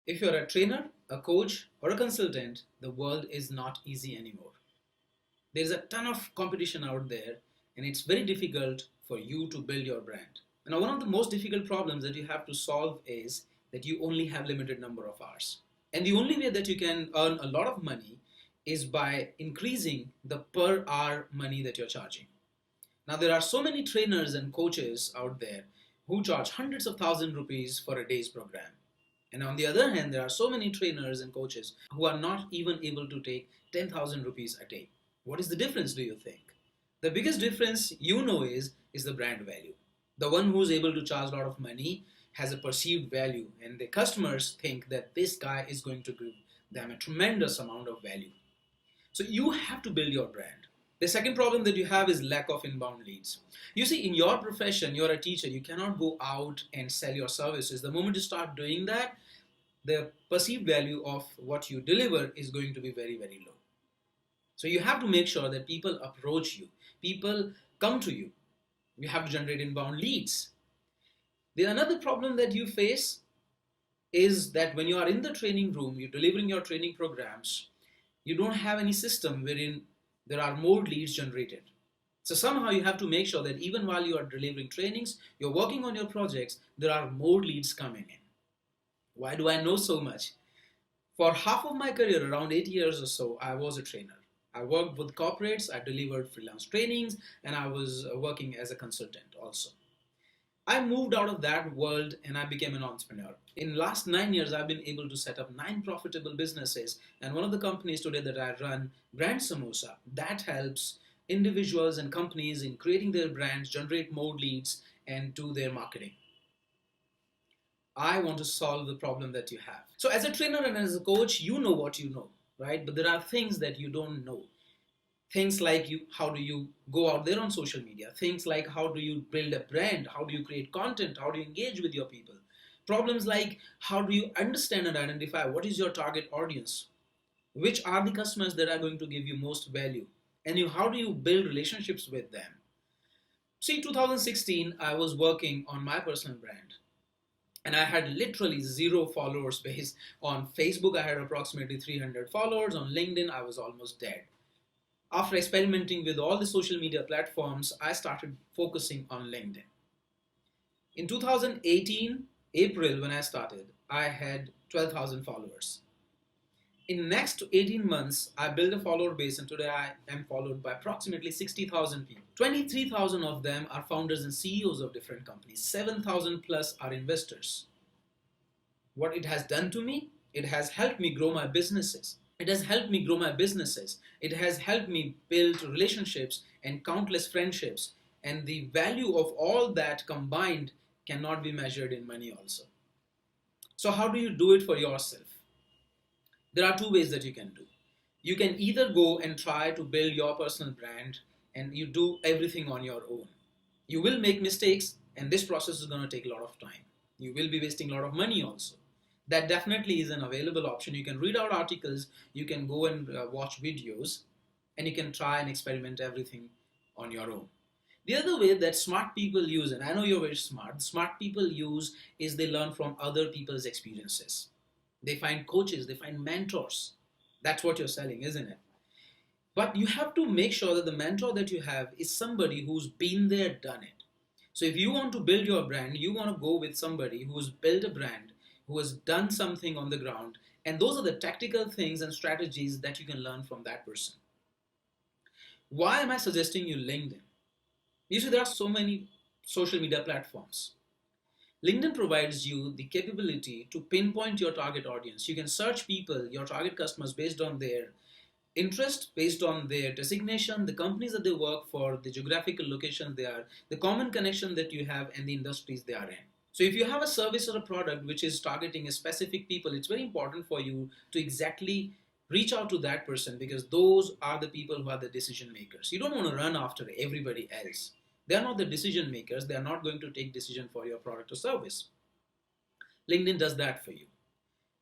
If you're a trainer, a coach, or a consultant, the world is not easy anymore. There's a ton of competition out there, and it's very difficult for you to build your brand. Now, one of the most difficult problems that you have to solve is that you only have limited number of hours. And the only way that you can earn a lot of money is by increasing the per hour money that you're charging. Now, there are so many trainers and coaches out there who charge hundreds of thousand rupees for a day's program. And on the other hand, there are so many trainers and coaches who are not even able to take 10,000 rupees a day. What is the difference, do you think? The biggest difference is the brand value. The one who's able to charge a lot of money has a perceived value, and the customers think that this guy is going to give them a tremendous amount of value. So you have to build your brand. The second problem that you have is lack of inbound leads. You see, in your profession, you're a teacher, you cannot go out and sell your services. The moment you start doing that, the perceived value of what you deliver is going to be very, very low. So you have to make sure that people approach you, people come to you. You have to generate inbound leads. The another problem that you face is that when you are in the training room, you're delivering your training programs, you don't have any system wherein there are more leads generated. So somehow you have to make sure that even while you are delivering trainings, you're working on your projects, there are more leads coming in. Why do I know so much? For half of my career, around 8 years or so, I was a trainer. I worked with corporates, I delivered freelance trainings, and I was working as a consultant also. I moved out of that world and I became an entrepreneur. In last 9 years, I've been able to set up 9 profitable businesses. And one of the companies today that I run, brand Samosa, that helps individuals and companies in creating their brands, generate more leads, and do their marketing. I want to solve the problem that you have. So as a trainer and as a coach, you know what you know, right? But there are things that you don't know. Things like how do you go out there on social media? Things like how do you build a brand? How do you create content? How do you engage with your people? Problems like how do you understand and identify what is your target audience? Which are the customers that are going to give you most value? And how do you build relationships with them? See, 2016, I was working on my personal brand and I had literally zero followers base. On Facebook, I had approximately 300 followers. On LinkedIn, I was almost dead. After experimenting with all the social media platforms, I started focusing on LinkedIn. In 2018, April, when I started, I had 12,000 followers. In next 18 months, I built a follower base and today I am followed by approximately 60,000 people. 23,000 of them are founders and CEOs of different companies. 7,000 plus are investors. What it has done to me, it has helped me grow my businesses. It has helped me grow my businesses. It has helped me build relationships and countless friendships. And the value of all that combined cannot be measured in money also. So how do you do it for yourself? There are two ways that you can do. You can either go and try to build your personal brand and you do everything on your own. You will make mistakes and this process is going to take a lot of time. You will be wasting a lot of money also. That definitely is an available option. You can read out articles, you can go and watch videos, and you can try and experiment everything on your own. The other way that smart people use, and I know you're very smart, smart people use is they learn from other people's experiences. They find coaches, they find mentors. That's what you're selling, isn't it? But you have to make sure that the mentor that you have is somebody who's been there, done it. So if you want to build your brand, you want to go with somebody who's built a brand, who has done something on the ground, and those are the tactical things and strategies that you can learn from that person. Why am I suggesting you LinkedIn? You see, there are so many social media platforms. LinkedIn provides you the capability to pinpoint your target audience. You can search people, your target customers, based on their interest, based on their designation, the companies that they work for, the geographical location they are, the common connection that you have, and the industries they are in. So if you have a service or a product which is targeting a specific people, it's very important for you to exactly reach out to that person because those are the people who are the decision makers. You don't want to run after everybody else. They are not the decision makers. They are not going to take decision for your product or service. LinkedIn does that for you.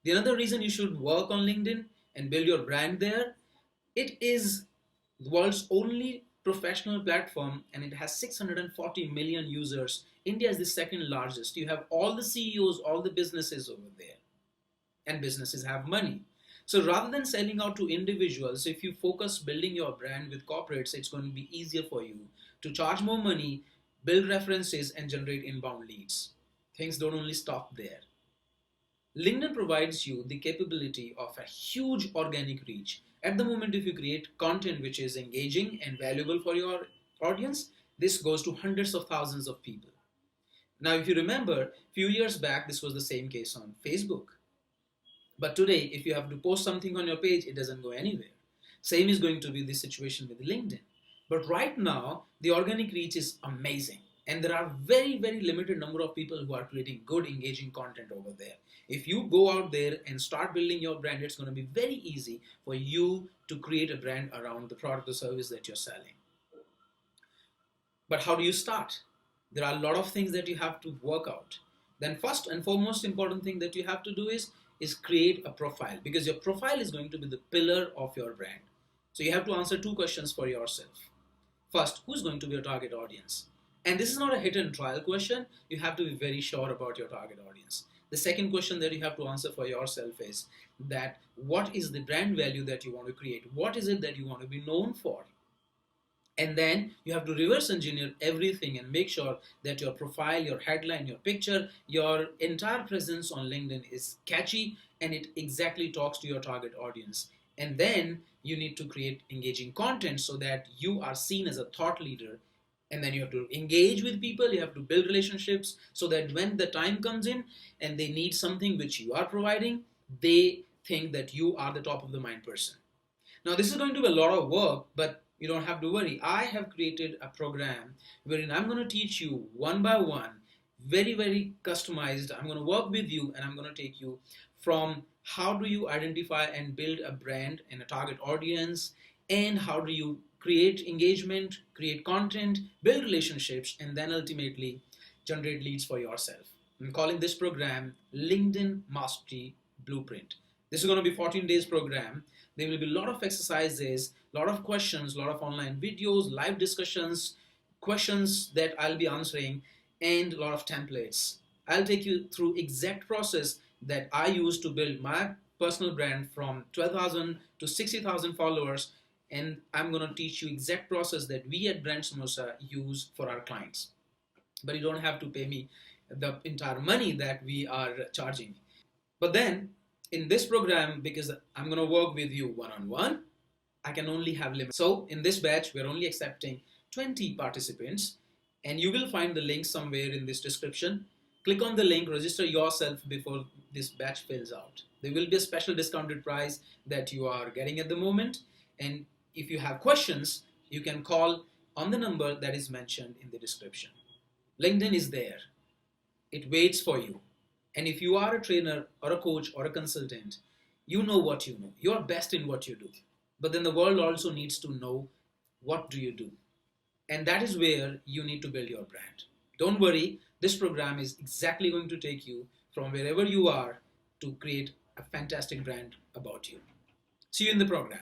The another reason you should work on LinkedIn and build your brand there, it is the world's only professional platform and it has 640 million users. India is the second largest. You have all the CEOs, all the businesses over there. and businesses have money. So rather than selling out to individuals, if you focus building your brand with corporates, it's going to be easier for you to charge more money, build references, and generate inbound leads. Things don't only stop there. LinkedIn provides you the capability of a huge organic reach. At the moment, if you create content which is engaging and valuable for your audience, this goes to hundreds of thousands of people. Now, if you remember, a few years back, this was the same case on Facebook. But today, if you have to post something on your page, it doesn't go anywhere. Same is going to be the situation with LinkedIn. But right now, the organic reach is amazing. And there are very, very limited number of people who are creating good, engaging content over there. If you go out there and start building your brand, it's going to be very easy for you to create a brand around the product or service that you're selling. But how do you start? There are a lot of things that you have to work out. Then first and foremost important thing that you have to do is create a profile, because your profile is going to be the pillar of your brand. So you have to answer two questions for yourself. First, who's going to be your target audience? And this is not a hit and trial question. You have to be very sure about your target audience. The second question that you have to answer for yourself is that what is the brand value that you want to create? What is it that you want to be known for? And then you have to reverse engineer everything and make sure that your profile, your headline, your picture, your entire presence on LinkedIn is catchy and it exactly talks to your target audience. And then you need to create engaging content so that you are seen as a thought leader. And then you have to engage with people, you have to build relationships so that when the time comes in and they need something which you are providing, they think that you are the top of the mind person. Now, this is going to be a lot of work, but you don't have to worry. I have created a program wherein I'm going to teach you one by one, very, very customized. I'm going to work with you and I'm going to take you from how do you identify and build a brand and a target audience, and how do you create engagement, create content, build relationships, and then ultimately generate leads for yourself. I'm calling this program LinkedIn Mastery Blueprint. This is going to be 14 days program. There will be a lot of exercises, a lot of questions, a lot of online videos, live discussions, questions that I'll be answering, and a lot of templates. I'll take you through exact process that I use to build my personal brand from 12,000 to 60,000 followers, and I'm going to teach you exact process that we at Brand Samosa use for our clients. But you don't have to pay me the entire money that we are charging. But then in this program, because I'm going to work with you one-on-one, I can only have limits. So in this batch, we're only accepting 20 participants, and you will find the link somewhere in this description. Click on the link, register yourself before this batch fills out. There will be a special discounted price that you are getting at the moment. And if you have questions, you can call on the number that is mentioned in the description. LinkedIn is there. It waits for you. And if you are a trainer or a coach or a consultant, you know what you know. You are best in what you do. But then the world also needs to know what do you do. And that is where you need to build your brand. Don't worry, this program is exactly going to take you from wherever you are to create a fantastic brand about you. See you in the program.